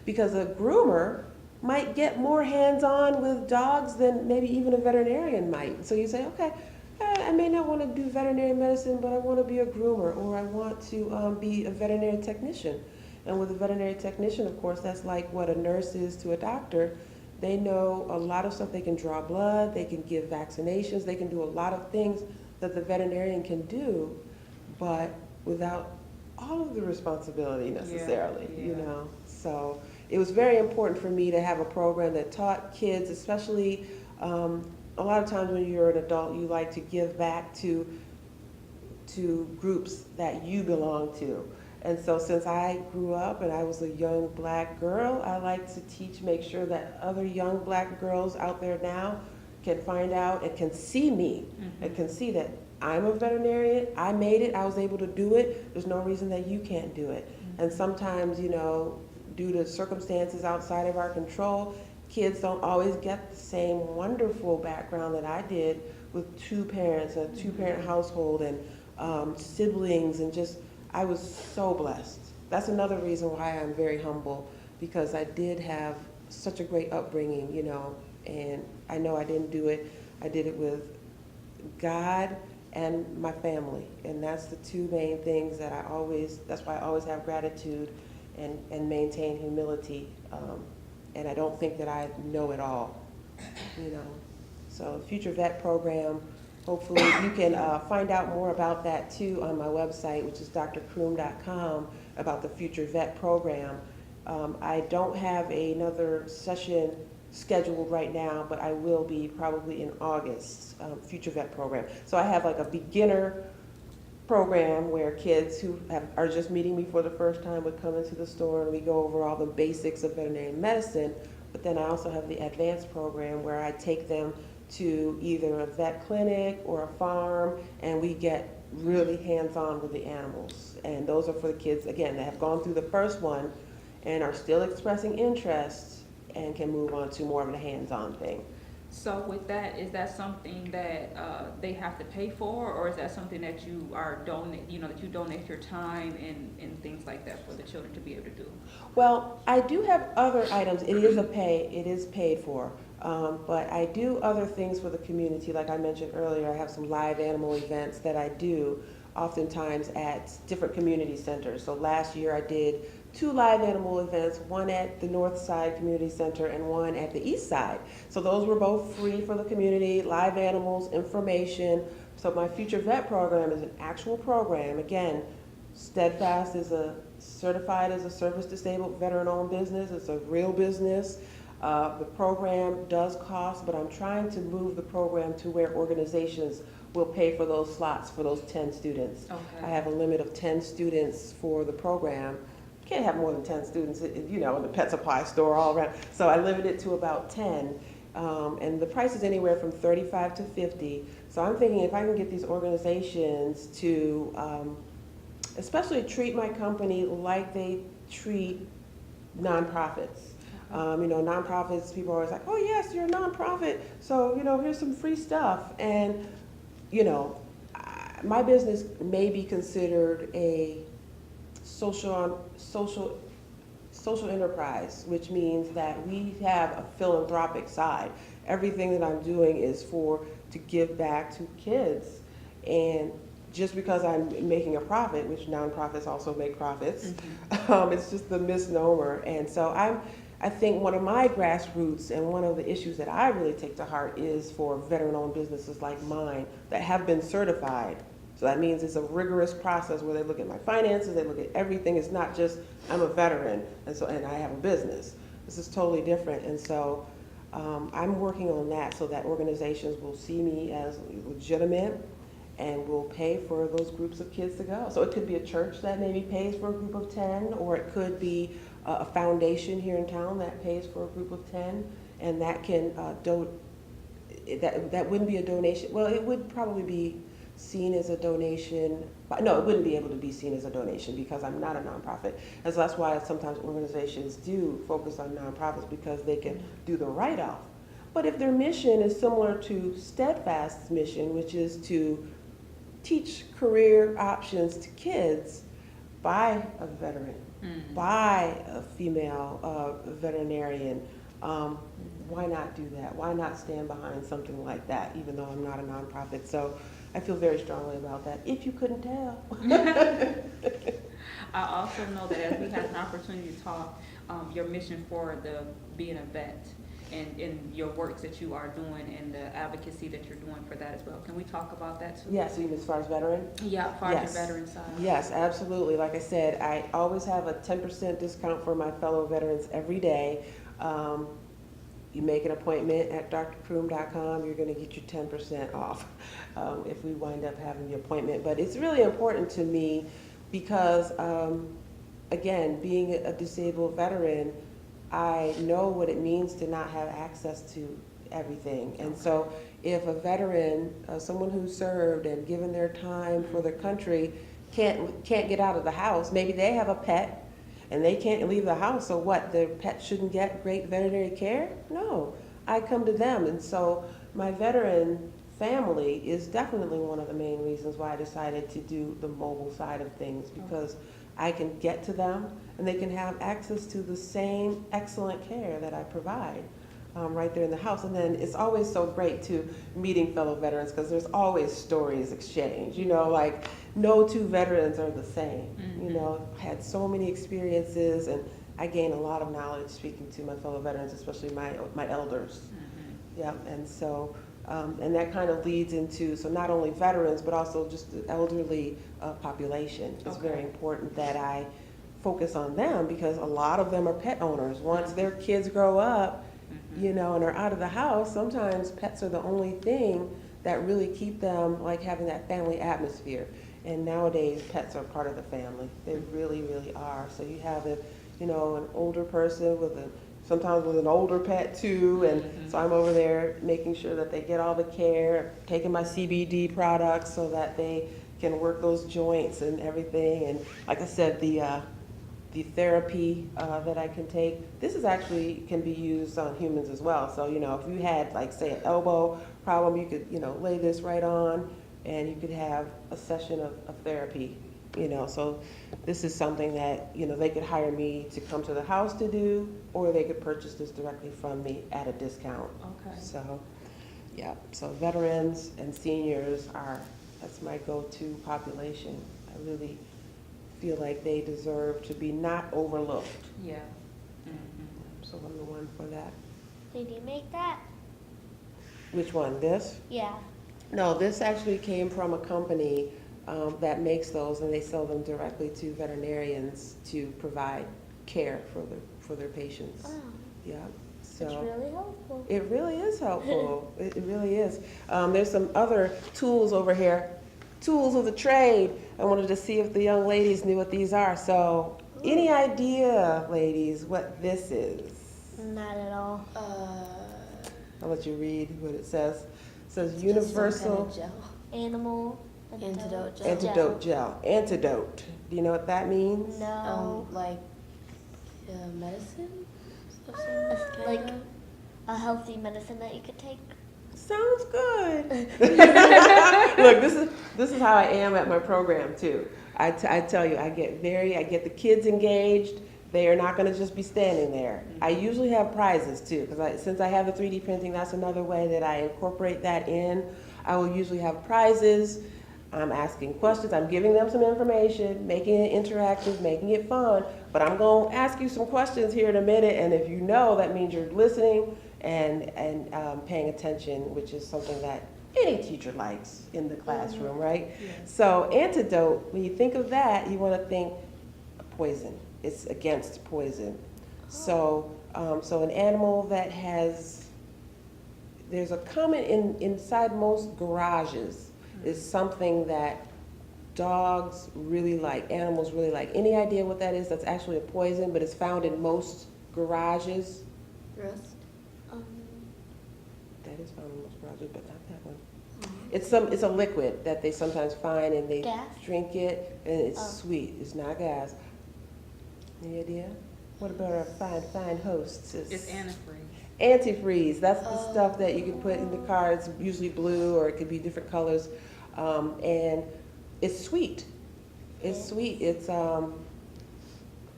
because a groomer might get more hands-on with dogs than maybe even a veterinarian might. So you say, okay, I may not want to do veterinary medicine, but I want to be a groomer, or I want to be a veterinary technician. And with a veterinary technician, of course, that's like what a nurse is to a doctor. They know a lot of stuff. They can draw blood, they can give vaccinations, they can do a lot of things that the veterinarian can do, but without all of the responsibility necessarily, So it was very important for me to have a program that taught kids, especially a lot of times when you're an adult, you like to give back to groups that you belong to. And so since I grew up and I was a young black girl, I like to make sure that other young black girls out there now can find out and can see me and can see that I'm a veterinarian, I made it, I was able to do it, there's no reason that you can't do it. And sometimes, due to circumstances outside of our control, kids don't always get the same wonderful background that I did with two parents, a two-parent household, and siblings, and I was so blessed. That's another reason why I'm very humble, because I did have such a great upbringing, and I know I didn't do it. I did it with God and my family, and that's the two main things that that's why I always have gratitude and maintain humility. And I don't think that I know it all, So Future Vet Program, hopefully you can find out more about that too on my website, which is drcroom.com, about the Future Vet Program. I don't have another session scheduled right now, but I will be probably in August, Future Vet Program. So I have like a beginner program where kids who are just meeting me for the first time would come into the store and we go over all the basics of veterinary medicine. But then I also have the advanced program where I take them to either a vet clinic or a farm, and we get really hands-on with the animals. And those are for the kids, again, that have gone through the first one and are still expressing interest and can move on to more of a hands-on thing. So with that, is that something that they have to pay for, or is that something that you are that you donate your time and things like that for the children to be able to do? Well, I do have other items. It is paid for. But I do other things for the community. Like I mentioned earlier, I have some live animal events that I do oftentimes at different community centers. So last year I did 2 live animal events, one at the North Side Community Center and one at the East Side. So those were both free for the community, live animals, information. So my Future Vet Program is an actual program. Again, Steadfast is certified as a service-disabled veteran-owned business. It's a real business. The program does cost, but I'm trying to move the program to where organizations will pay for those slots for those 10 students. Okay. I have a limit of 10 students for the program. Can't have more than 10 students, in the pet supply store all around. So I limit it to about 10. And the price is anywhere from $35 to $50. So I'm thinking if I can get these organizations to especially treat my company like they treat nonprofits. Nonprofits, people are always like, oh yes, you're a nonprofit, so, here's some free stuff. And, my business may be considered a social enterprise, which means that we have a philanthropic side. Everything that I'm doing is to give back to kids. And just because I'm making a profit, which nonprofits also make profits, it's just the misnomer. And so I think one of my grassroots and one of the issues that I really take to heart is for veteran-owned businesses like mine that have been certified. So that means it's a rigorous process where they look at my finances, they look at everything. It's not just I'm a veteran and I have a business. This is totally different. And so I'm working on that so that organizations will see me as legitimate and will pay for those groups of kids to go. So it could be a church that maybe pays for a group of 10, or it could be a foundation here in town that pays for a group of 10, and that can that wouldn't be a donation. Well, it would probably be seen as a donation, but no, it wouldn't be able to be seen as a donation because I'm not a nonprofit. And so that's why sometimes organizations do focus on nonprofits, because they can do the write-off. But if their mission is similar to Steadfast's mission, which is to teach career options to kids, by a veteran, by a female veterinarian, why not do that? Why not stand behind something like that, even though I'm not a nonprofit? So I feel very strongly about that, if you couldn't tell. I also know that as we had an opportunity to talk, your mission for the being a vet and your works that you are doing and the advocacy that you're doing for that as well. Can we talk about that too? Yes, even as far as veteran? Yeah, as far as your veteran side. Yes, absolutely. Like I said, I always have a 10% discount for my fellow veterans every day. You make an appointment at drcroom.com, you're going to get your 10% off if we wind up having the appointment. But it's really important to me because, again, being a disabled veteran, I know what it means to not have access to everything. And so if a veteran, someone who served and given their time for their country, can't get out of the house, maybe they have a pet and they can't leave the house, so what, their pet shouldn't get great veterinary care? No, I come to them. And so my veteran family is definitely one of the main reasons why I decided to do the mobile side of things, because I can get to them and they can have access to the same excellent care that I provide right there in the house. And then it's always so great to meeting fellow veterans, because there's always stories exchanged, you know, like no two veterans are the same. You know, had so many experiences, and I gain a lot of knowledge speaking to my fellow veterans, especially my elders. Yeah, and so and that kind of leads into, so not only veterans, but also just the elderly population. It's very important that I focus on them, because a lot of them are pet owners. Once their kids grow up, you know, and are out of the house, sometimes pets are the only thing that really keep them like having that family atmosphere. And nowadays, pets are part of the family. They really, really are. So you have a, you know, an older person with sometimes with an older pet too, and so I'm over there making sure that they get all the care, taking my CBD products so that they can work those joints and everything. And like I said, the therapy that I can take, this is actually can be used on humans as well. So, you know, if you had like say an elbow problem, you could, you know, lay this right on and you could have a session of therapy, you know. So this is something that, you know, they could hire me to come to the house to do, or they could purchase this directly from me at a discount. Okay. So, yeah, so veterans and seniors that's my go-to population. I really feel like they deserve to be not overlooked. Yeah. So I'm the one for that. Did you make that? Which one, this? Yeah. No, this actually came from a company that makes those, and they sell them directly to veterinarians to provide care for their patients. Oh, Yeah, so it's really helpful. it really is helpful. It really is. There's some other tools over here, tools of the trade. I wanted to see if the young ladies knew what these are. So, any idea, ladies, what this is? Not at all. I'll let you read what it says. It says universal Some kind of Animal Antidote gel. antidote gel. Antidote. Do you know what that means? gel. No. Like medicine? It's like a healthy medicine that you could take. Sounds good. Look, this is how I am at my program too. I tell you, I get the kids engaged. They are not going to just be standing there. I usually have prizes too, because since I have the 3D printing, that's another way that I incorporate that in. I will usually have prizes. I'm asking questions. I'm giving them some information, making it interactive, making it fun. But I'm going to ask you some questions here in a minute, and if you know, that means you're listening and paying attention, which is something that any teacher likes in the classroom, right? Yes. So antidote, when you think of that, you want to think poison. It's against poison. So an animal that there's a common inside most garages is something that dogs really like, animals really like. Any idea what that is? That's actually a poison, but it's found in most garages. Rust. That is found in most garages, but not that one. Mm-hmm. It's a liquid that they sometimes find and they Gas? drink it, and it's Oh. sweet. It's not gas. Any idea? What about our fine hosts? It's antifreeze. Antifreeze. That's the Oh. stuff that you can put in the car. It's usually blue or it could be different colors, and it's sweet. It's sweet. It's of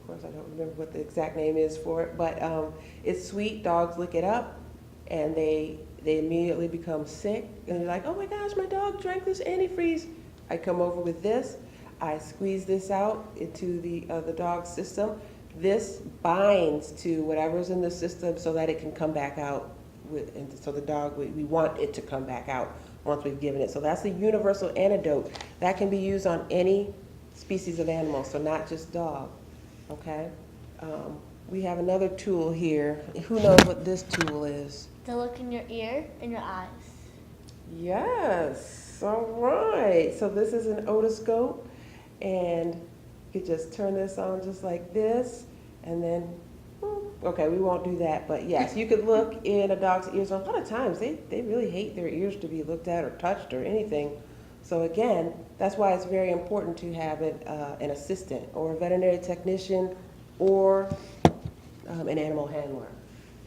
course I don't remember what the exact name is for it, but it's sweet. Dogs lick it up, and they immediately become sick, and they're like, oh my gosh, my dog drank this antifreeze. I come over with this, I squeeze this out into the dog's system. This binds to whatever's in the system so that it can come back out and so the dog, we want it to come back out once we've given it. So that's the universal antidote. That can be used on any species of animal, so not just dog, okay? We have another tool here. Who knows what this tool is? To look in your ear and your eyes. Yes, all right. So this is an otoscope, and you could just turn this on just like this, and then, okay, we won't do that, but yes, you could look in a dog's ears. A lot of times they really hate their ears to be looked at or touched or anything. So again, that's why it's very important to have an assistant or a veterinary technician or an animal handler.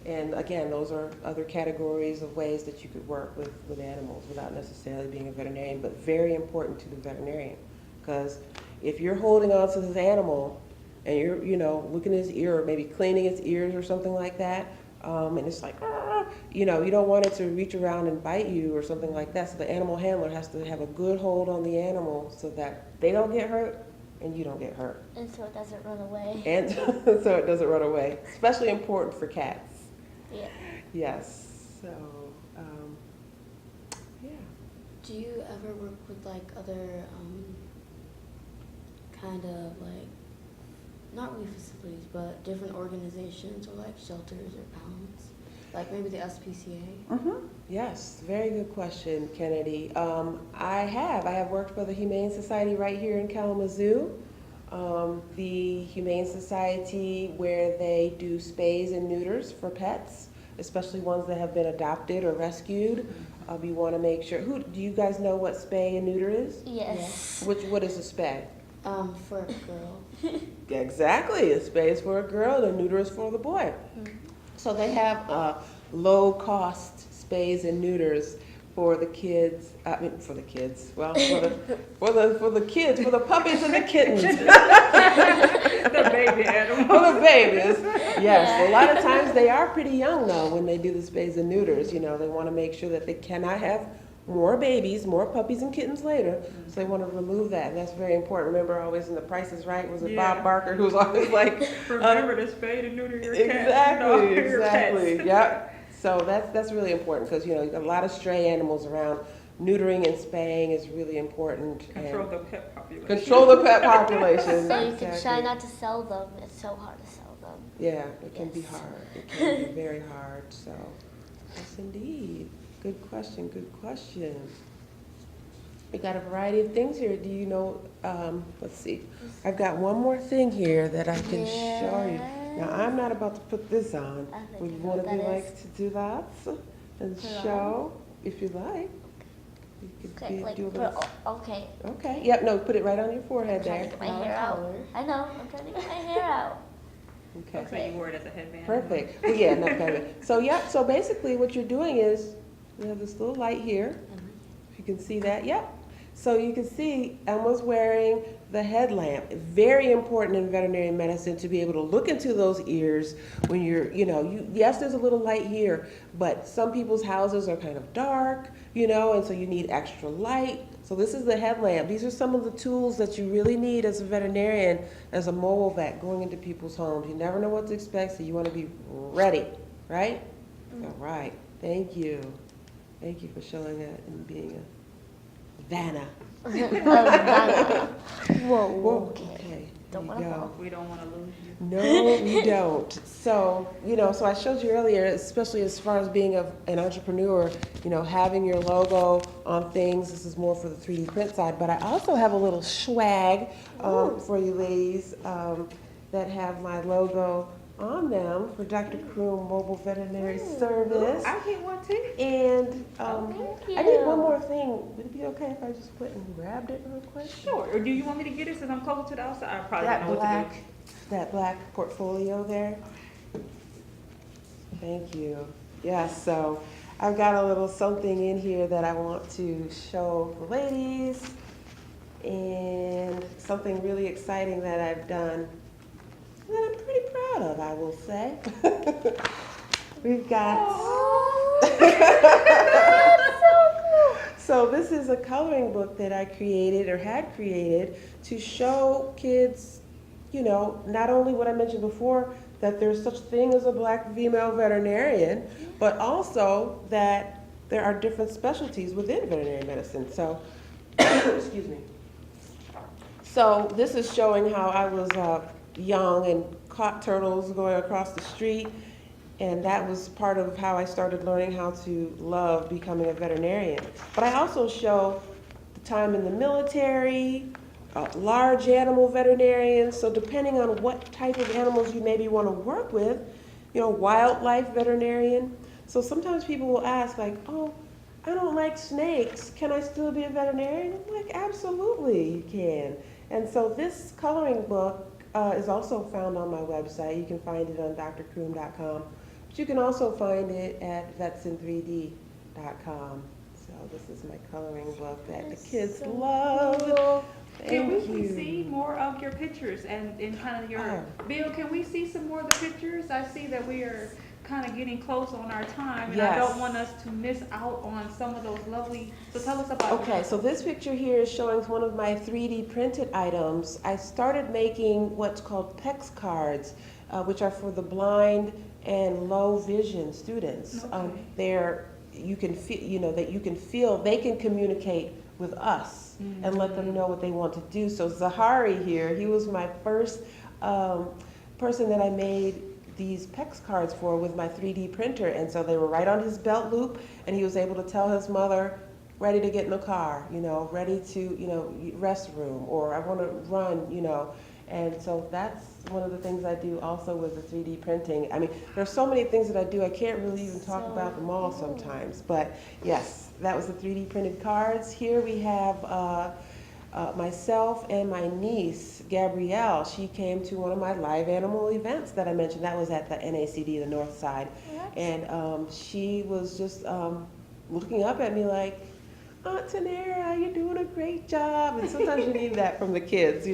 And again, those are other categories of ways that you could work with animals without necessarily being a veterinarian, but very important to the veterinarian. Because if you're holding on to this animal and you're, looking at his ear or maybe cleaning its ears or something like that, and it's like, you don't want it to reach around and bite you or something like that. So the animal handler has to have a good hold on the animal so that they don't get hurt and you don't get hurt. And so it doesn't run away. And so it doesn't run away. Especially important for cats. Yeah. Yes. So, yeah. Do you ever work with like other kind of like, not really facilities, but different organizations or like shelters or pounds? Like maybe the SPCA? Mm-hmm. Yes, very good question, Kennedy. I have worked for the Humane Society right here in Kalamazoo. The Humane Society where they do spays and neuters for pets, especially ones that have been adopted or rescued. You want to make sure. Do you guys know what spay and neuter is? Yes. What is a spay? For a girl. Exactly. A spay is for a girl and a neuter is for the boy. So they have low-cost spays and neuters for the kids. For the kids. Well, for the kids, for the puppies and the kittens. The baby animal. For the babies. Yes. Yeah. A lot of times they are pretty young though when they do the spays and neuters. They want to make sure that they cannot have more babies, more puppies and kittens later. So they want to remove that, and that's very important. Remember, always in The Price is Right, was it Yeah. Bob Barker who's always like, Remember to spay and neuter your cat. Exactly. Yep. So that's really important because a lot of stray animals around. Neutering and spaying is really important. Control the pet population. Control the pet population. So you can Exactly. try not to sell them. It's so hard to sell them. Yeah, it can be Yes. hard. It can be very hard. So, yes, indeed. Good question. Good question. We got a variety of things here. Do you know? Let's see. I've got one more thing here that I can show you. Now, I'm not about to put this on. I think Would I know one of what you that like to do that and Put it show, if you like? You could Okay, like, do a little. okay. Okay. Yep. No, put it right on your forehead I'm trying there. to get my hair out. I know. I'm trying to get my hair out. Okay. So you wore it as a headband. Perfect. Well, yeah, not kind of. So yeah, so basically what you're doing is, we have this little light here. If you can see that, yep. So you can see Emma's wearing the headlamp. Very important in veterinary medicine to be able to look into those ears when you're, yes, there's a little light here, but some people's houses are kind of dark, and so you need extra light. So this is the headlamp. These are some of the tools that you really need as a veterinarian, as a mobile vet going into people's homes. You never know what to expect, so you want to be ready, right? All right. Thank you. Thank you for showing that and being a Vanna. Whoa. Whoa, Okay. okay. Don't There want you to go. fall. We don't want to lose you. No, we don't. So, so I showed you earlier, especially as far as being an entrepreneur, having your logo on things. This is more for the 3D print side, but I also have a little swag for you ladies that have my logo on them for Dr. Croom Mobile Veterinary Service. I get one too. And Thank I did one you. more thing. Would it be okay if I just went and grabbed it real quick? Sure. Or do you want me to get it since I'm closer to the outside? I probably don't That know what black, to do. that black portfolio there. Thank you. Yes, so I've got a little something in here that I want to show the ladies, and something really exciting that I've done that I'm pretty proud of, I will say. We've got. So this is a coloring book that I created or had created to show kids, not only what I mentioned before, that there's such thing as a black female veterinarian, but also that there are different specialties within veterinary medicine. So, excuse me. So this is showing how I was young and caught turtles going across the street. And that was part of how I started learning how to love becoming a veterinarian. But I also show the time in the military, large animal veterinarians. So depending on what type of animals you maybe want to work with, wildlife veterinarian. So sometimes people will ask like, oh, I don't like snakes. Can I still be a veterinarian? I'm like, absolutely you can. And so this coloring book is also found on my website. You can find it on drcroom.com. But you can also find it at vetsin3d.com. So this is my coloring book that the kids love. Can Thank we you. see more of your pictures and kind of your Bill? Can we see some more of the pictures? I see that we are kind of getting close on our time, and I Yes. don't want us to miss out on some of those lovely. So tell us about. Okay, so this picture here is showing one of my 3D printed items. I started making what's called PEX cards, which are for the blind and low vision students. Okay. You can feel, that you can feel they can communicate with us and let them know what they want to do. So Zahari here, he was my first person that I made these PEX cards for with my 3D printer, and so they were right on his belt loop, and he was able to tell his mother, ready to get in the car, ready to, restroom, or I want to run, and so that's one of the things I do also with the 3D printing. I mean, there's so many things that I do, I can't really even talk about them all sometimes, but yes, that was the 3D printed cards. Here we have myself and my niece, Gabrielle. She came to one of my live animal events that I mentioned. That was at the NACD, the North Side. And she was just looking up at me like, Aunt Turnera, you're doing a great job. And sometimes you need that from the kids,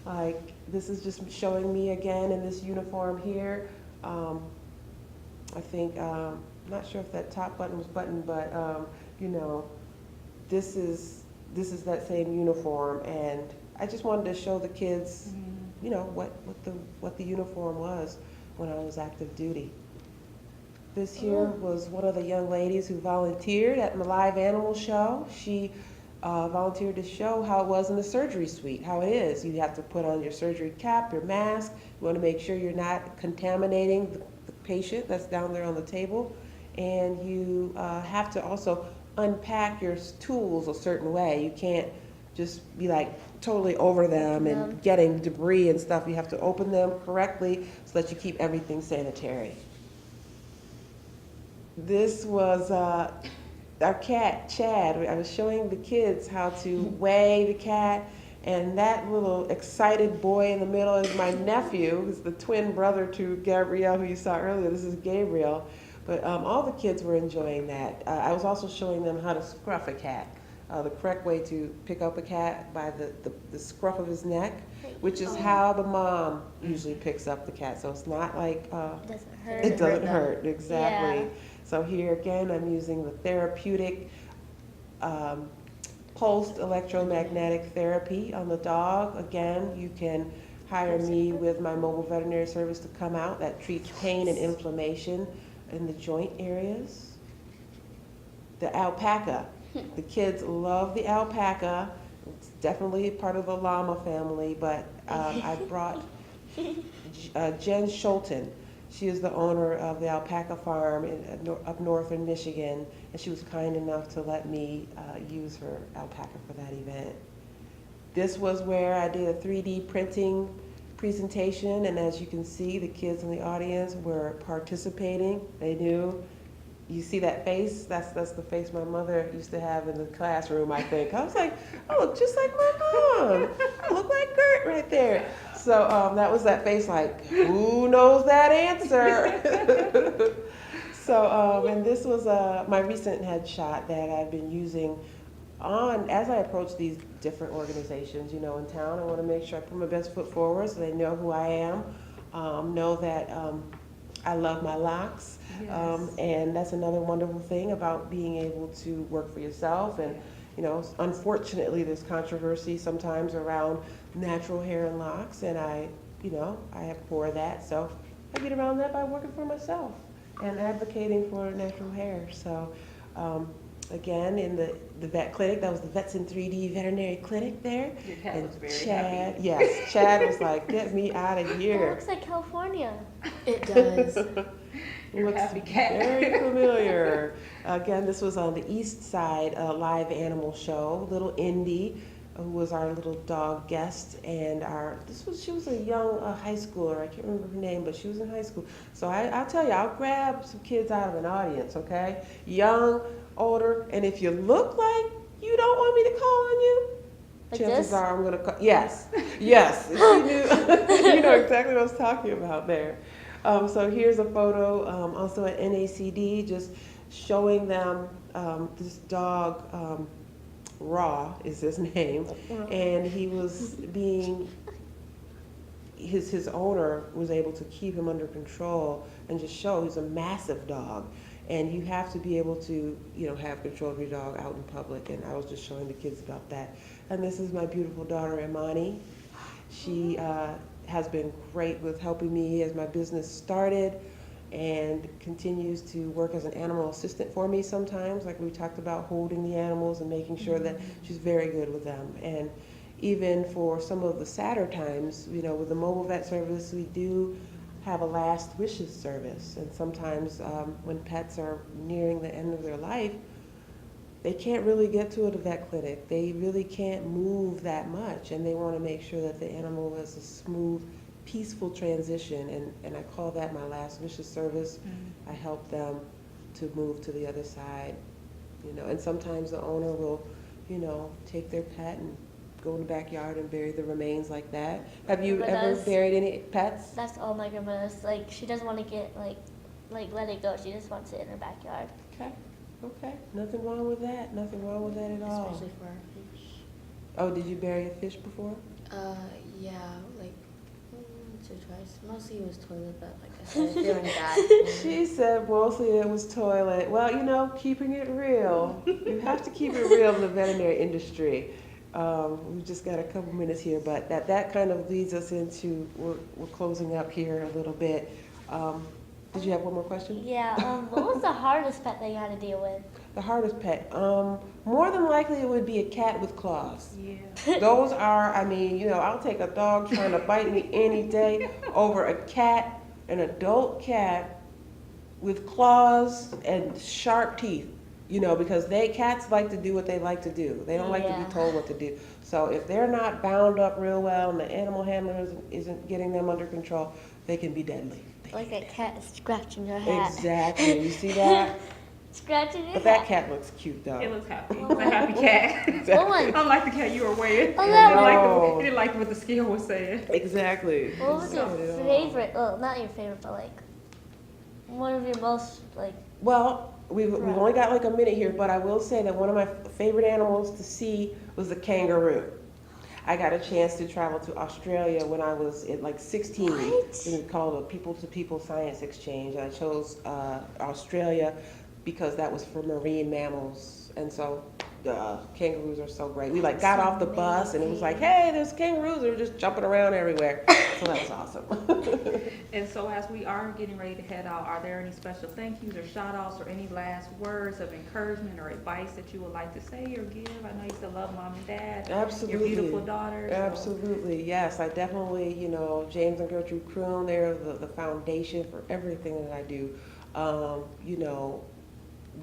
Like, this is just showing me again in this uniform here. I think, I'm not sure if that top button was buttoned, but, this is that same uniform, and I just wanted to show the kids, what the uniform was when I was active duty. This here was one of the young ladies who volunteered at the live animal show. She volunteered to show how it was in the surgery suite, how it is. You have to put on your surgery cap, your mask. You want to make sure you're not contaminating the patient that's down there on the table. And you have to also unpack your tools a certain way. You can't just be like totally over them and getting debris and stuff. You have to open them correctly so that you keep everything sanitary. This was our cat, Chad. I was showing the kids how to weigh the cat, and that little excited boy in the middle is my nephew, who's the twin brother to Gabrielle, who you saw earlier. This is Gabriel. But all the kids were enjoying that. I was also showing them how to scruff a cat. The correct way to pick up a cat by the scruff of his neck, which is how the mom usually picks up the cat. So it's not like It doesn't hurt. it doesn't hurt, exactly. Yeah. So here again, I'm using the therapeutic pulsed electromagnetic therapy on the dog. Again, you can hire me with my mobile veterinary service to come out that treats pain and inflammation in the joint areas. The alpaca. The kids love the alpaca. It's definitely part of the llama family, but I brought Jen Schulten. She is the owner of the alpaca farm up north in Michigan, and she was kind enough to let me use her alpaca for that event. This was where I did a 3D printing presentation, and as you can see, the kids in the audience were participating. They knew. You see that face? That's the face my mother used to have in the classroom, I think. I was like, I look just like my mom. I look like Gert right there. So that was that face like, who knows that answer? So, and this was my recent headshot that I've been using as I approach these different organizations, in town. I want to make sure I put my best foot forward so they know who I am, know that I love my locks. Yes. And that's another wonderful thing about being able to work for yourself. And, unfortunately, there's controversy sometimes around natural hair and locks, and I abhor that. So I get around that by working for myself and advocating for natural hair. So, again, in the vet clinic, that was the Vets in 3D Veterinary Clinic there. Your cat And was very Chad, happy. yes, Chad was like, get me out of It here. looks like California. It does. You're a Looks happy cat. very familiar. Again, this was on the East Side live animal show. Little Indy, who was our little dog guest, and she was a young high schooler. I can't remember her name, but she was in high school. So I'll tell you, I'll grab some kids out of an audience, okay? Young, older, and if you look like you don't want me to call on you, Like chances this? are I'm gonna call. Yes, yes. She knew. You know exactly what I was talking about there. So here's a photo, also at NACD, just showing them this dog. Raw is his name, and he was his owner was able to keep him under control and just show he's a massive dog, and you have to be able to have control of your dog out in public. And I was just showing the kids about that. And this is my beautiful daughter Imani. She has been great with helping me as my business started, and continues to work as an animal assistant for me sometimes, like we talked about, holding the animals and making sure that she's very good with them. And even for some of the sadder times, with the mobile vet service, we do have a last wishes service. And sometimes when pets are nearing the end of their life, they can't really get to a vet clinic. They really can't move that much, and they want to make sure that the animal has a smooth, peaceful transition, and I call that my last wishes service. I help them to move to the other side, and sometimes the owner will, take their pet and go in the backyard and bury the remains like that. Have you ever buried any pets? That's all my grandma does. Like, she doesn't want to get, like let it go. She just wants it in her backyard. Okay, nothing wrong with that, nothing wrong with that at all. Especially for our fish. Oh, did you bury a fish before? Yeah, like once or twice. Mostly it was toilet, but like I started feeling bad. She said mostly it was toilet. Well, keeping it real. You have to keep it real in the veterinary industry. We've just got a couple minutes here, but that kind of leads us into, we're closing up here a little bit. Did you have one more question? Yeah, what was the hardest pet that you had to deal with? The hardest pet? More than likely it would be a cat with claws. Yeah. Those are, I'll take a dog trying to bite me any day over a cat, an adult cat with claws and sharp teeth, because cats like to do what they like to do. They don't like to be told what to do. So if they're not bound up real well and the animal handler isn't getting them under control, they can be deadly. Like a cat scratching your hat. Exactly. You see that? Scratching your But that hat. cat looks cute, though. It looks happy. It's a happy cat. What one? Unlike the cat you were weighing. Oh, He no. didn't like what the scale was saying. Exactly. What was your favorite? Well, not your favorite, but like one of your most like. Well, we've only got like a minute here, but I will say that one of my favorite animals to see was the kangaroo. I got a chance to travel to Australia when I was like 16. What? It was called a people-to-people science exchange. I chose Australia because that was for marine mammals. And so Kangaroos are so great. We like got off the bus and it was like, amazing. hey, there's kangaroos. They were just jumping around everywhere. So that was awesome. And so as we are getting ready to head out, are there any special thank yous or shout outs or any last words of encouragement or advice that you would like to say or give? I know you still love mom and dad, Absolutely. your beautiful daughters. Absolutely, yes. I definitely, James and Gertrude Croom, they're the foundation for everything that I do.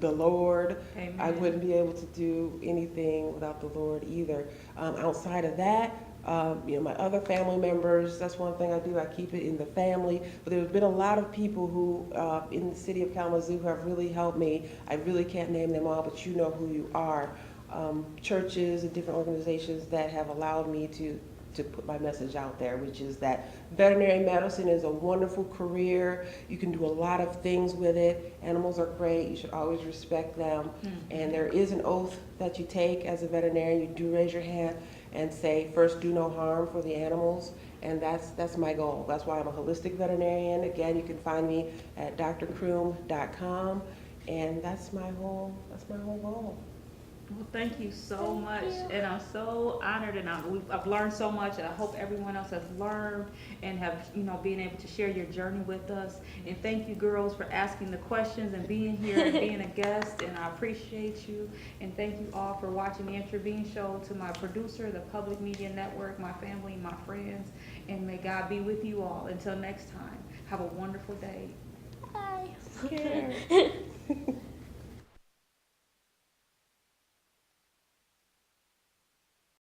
The Lord, Amen. I wouldn't be able to do anything without the Lord either. Outside of that, my other family members, that's one thing I do. I keep it in the family. But there's been a lot of people who, in the city of Kalamazoo, have really helped me. I really can't name them all, but you know who you are. Churches and different organizations that have allowed me to put my message out there, which is that veterinary medicine is a wonderful career. You can do a lot of things with it. Animals are great. You should always respect them. And there is an oath that you take as a veterinarian. You do raise your hand and say, first, do no harm for the animals. And that's my goal. That's why I'm a holistic veterinarian. Again, you can find me at drcroom.com. And that's my whole goal. Well, thank you so much, and I'm so honored, and I've learned so much, and I hope everyone else has learned and have, being able to share your journey with us. And thank you, girls, for asking the questions and being here and being a guest, and I appreciate you. And thank you all for watching the Intervene Show. To my producer, the Public Media Network, my family, my friends, and may God be with you all. Until next time, have a wonderful day. Bye. Take care.